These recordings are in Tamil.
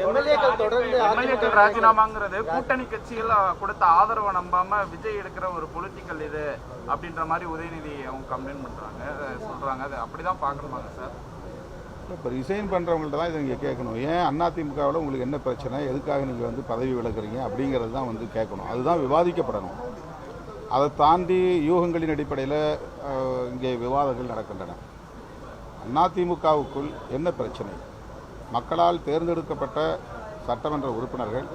எம்எல்ஏக்கள் ராஜினாமாங்கிறது கூட்டணி கட்சிகள் கொடுத்த ஆதரவை நம்பாம விஜய் எடுக்கிற ஒரு பொலிட்டிக்கல் இது அப்படின்ற மாதிரி உதயநிதி அவங்க கம்ப்ளைண்ட் பண்றாங்க, சொல்றாங்க. அது அப்படிதான் பாக்கணுமாங்க சார்? இப்போ ரிசைன் பண்ணுறவங்கள்ட்ட தான் இதை நீங்கள் கேட்கணும். ஏன் அதிமுகவில் உங்களுக்கு என்ன பிரச்சனை, எதுக்காக நீங்கள் பதவி விலகுறீங்க அப்படிங்கிறது தான் கேட்கணும். அதுதான் விவாதிக்கப்படணும். அதை தாண்டி யூகங்களின் அடிப்படையில் இங்கே விவாதங்கள் நடக்கின்றன. அதிமுகவுக்குள் என்ன பிரச்சனை? மக்களால் தேர்ந்தெடுக்கப்பட்ட சட்டமன்ற உறுப்பினர்கள்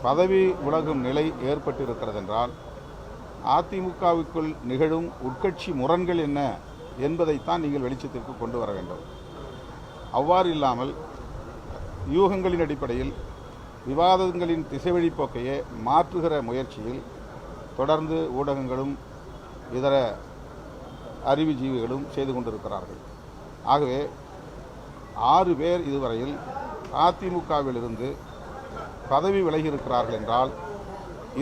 பதவி விலகும் நிலை ஏற்பட்டிருக்கிறது என்றால் அதிமுகவுக்குள் நிகழும் உட்கட்சி முரண்கள் என்ன என்பதைத்தான் நீங்கள் வெளிச்சத்திற்கு கொண்டு வர வேண்டும். அவ்வாறு இல்லாமல் யூகங்களின் அடிப்படையில் விவாதங்களின் திசைவழிப்போக்கையே மாற்றுகிற முயற்சியில் தொடர்ந்து ஊடகங்களும் இதர அறிவுஜீவிகளும் செய்து கொண்டிருக்கிறார்கள். ஆகவே 6 பேர் இதுவரையில் அதிமுகவிலிருந்து பதவி விலகியிருக்கிறார்கள் என்றால்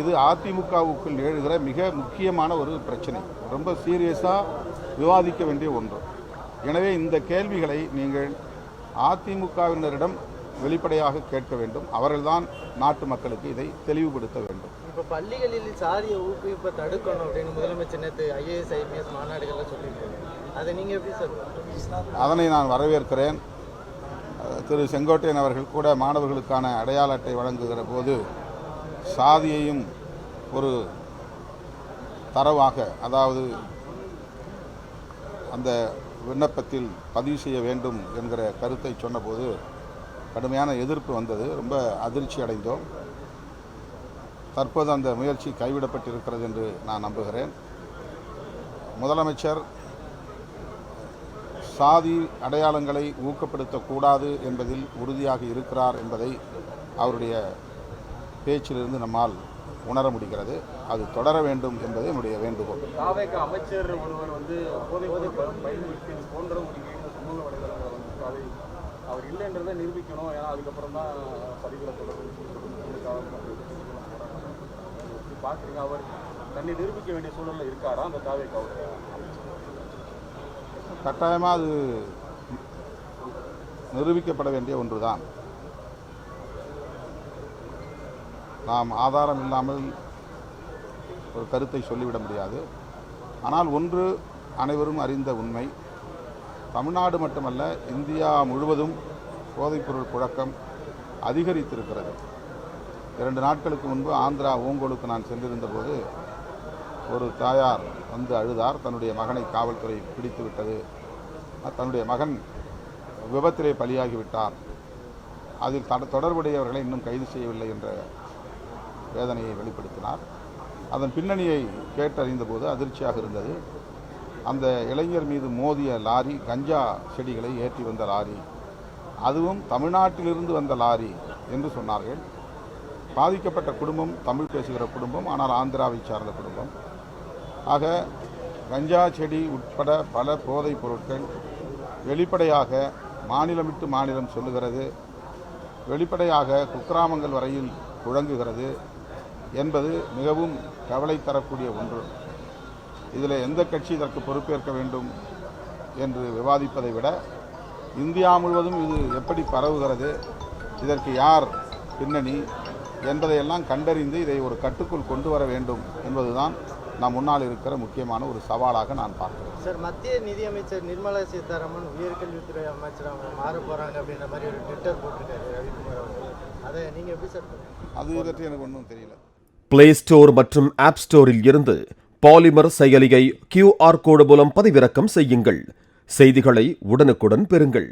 இது அதிமுகவுக்குள் எழுகிற மிக முக்கியமான ஒரு பிரச்சனை, ரொம்ப சீரியஸாக விவாதிக்க வேண்டிய ஒன்று. எனவே இந்த கேள்விகளை நீங்கள் அதிமுகவினரிடம் வெளிப்படையாக கேட்க வேண்டும். அவர்கள்தான் நாட்டு மக்களுக்கு இதை தெளிவுபடுத்த வேண்டும். இப்போ பள்ளிகளில் சாதிய ஊக்குவிப்பை தடுக்கணும் அப்படின்னு முதலமைச்சர் நேற்று IAS IPS மாநாடுகளில் சொல்லியிருக்காங்க. அதை நீங்கள் எப்படி சார்? அதனை நான் வரவேற்கிறேன். திரு செங்கோட்டையன் அவர்கள் கூட மாணவர்களுக்கான அடையாள அட்டை வழங்குகிற போது சாதியையும் ஒரு தரவாக, அதாவது அந்த விண்ணப்பத்தில் பதிவு செய்ய வேண்டும் என்கிற கருத்தை சொன்னபோது கடுமையான எதிர்ப்பு வந்தது. ரொம்ப அதிர்ச்சி அடைந்தோம். தற்போது அந்த முயற்சி கைவிடப்பட்டிருக்கிறது என்று நான் நம்புகிறேன். முதலமைச்சர் சாதி அடையாளங்களை ஊக்கப்படுத்தக்கூடாது என்பதில் உறுதியாக இருக்கிறார் என்பதை அவருடைய பேச்சிலிருந்து நம்மால் உணர முடிகிறது. அது தொடர வேண்டும் என்பது என்னுடைய வேண்டுகோள். அமைச்சர் ஒருவர் போன்ற சமூக வலைதளங்களை அவர் இல்லைன்றதை நிரூபிக்கணும். ஏன்னா அதுக்கப்புறம் தான் பதிவுகளை தொடர்பு பார்க்குறீங்க. அவர் தன்னை நிரூபிக்க வேண்டிய சூழலில் இருக்காரா அந்த தாவேக்காவுடைய? கட்டாயமாக அது நிரூபிக்கப்பட வேண்டிய ஒன்றுதான். நாம் ஆதாரம் இல்லாமல் ஒரு கருத்தை சொல்லிவிட முடியாது. ஆனால் ஒன்று அனைவரும் அறிந்த உண்மை, தமிழ்நாடு மட்டுமல்ல இந்தியா முழுவதும் போதைப்பொருள் புழக்கம் அதிகரித்திருக்கிறது. 2 நாட்களுக்கு முன்பு ஆந்திரா ஓங்கோலுக்கு நான் சென்றிருந்த போது ஒரு தாயார் வந்து அழுதார். தன்னுடைய மகனை காவல்துறை பிடித்து விட்டது, தன்னுடைய மகன் விபத்திலே பலியாகிவிட்டார், அதில் தொடர்புடையவர்களை இன்னும் கைது செய்யவில்லை என்ற வேதனையை வெளிப்படுத்தினார். அதன் பின்னணியை கேட்டறிந்த போது அதிர்ச்சியாக இருந்தது. அந்த இளைஞர் மீது மோதிய லாரி கஞ்சா செடிகளை ஏற்றி வந்த லாரி, அதுவும் தமிழ்நாட்டிலிருந்து வந்த லாரி என்று சொன்னார்கள். பாதிக்கப்பட்ட குடும்பம் தமிழ் பேசுகிற குடும்பம், ஆனால் ஆந்திராவை சார்ந்த குடும்பம். ஆக கஞ்சா செடி உட்பட பல போதைப் பொருட்கள் வெளிப்படையாக மாநிலம் விட்டு மாநிலம் சொல்லுகிறது, வெளிப்படையாக குக்கிராமங்கள் வரையில் புழங்குகிறது என்பது மிகவும் கவலை தரக்கூடிய ஒன்று. இதில் எந்த கட்சி இதற்கு பொறுப்பேற்க வேண்டும் என்று விவாதிப்பதை விட இந்தியா முழுவதும் இது எப்படி பரவுகிறது, இதற்கு யார் பின்னணி என்பதையெல்லாம் கண்டறிந்து இதை ஒரு கட்டுக்குள் கொண்டு வர வேண்டும் என்பதுதான் நம் முன்னால் இருக்கிற முக்கியமான ஒரு சவாலாக நான் பார்க்கிறேன். சார், மத்திய நிதியமைச்சர் நிர்மலா சீதாராமன் உயர்கல்வித்துறை அமைச்சராக மாற போகிறாங்க அப்படின்ற மாதிரி ஒரு ட்விட்டர் போட்டிருக்காரு ரவிக்குமார் அவர்கள். அதை நீங்கள் எப்படி சார்? அது பற்றி எனக்கு ஒன்றும் தெரியல. பிளே ஸ்டோர் மற்றும் ஆப் ஸ்டோரில் இருந்து பாலிமர் செயலியை QR கோடு மூலம் பதிவிறக்கம் செய்யுங்கள். செய்திகளை உடனுக்குடன் பெறுங்கள்.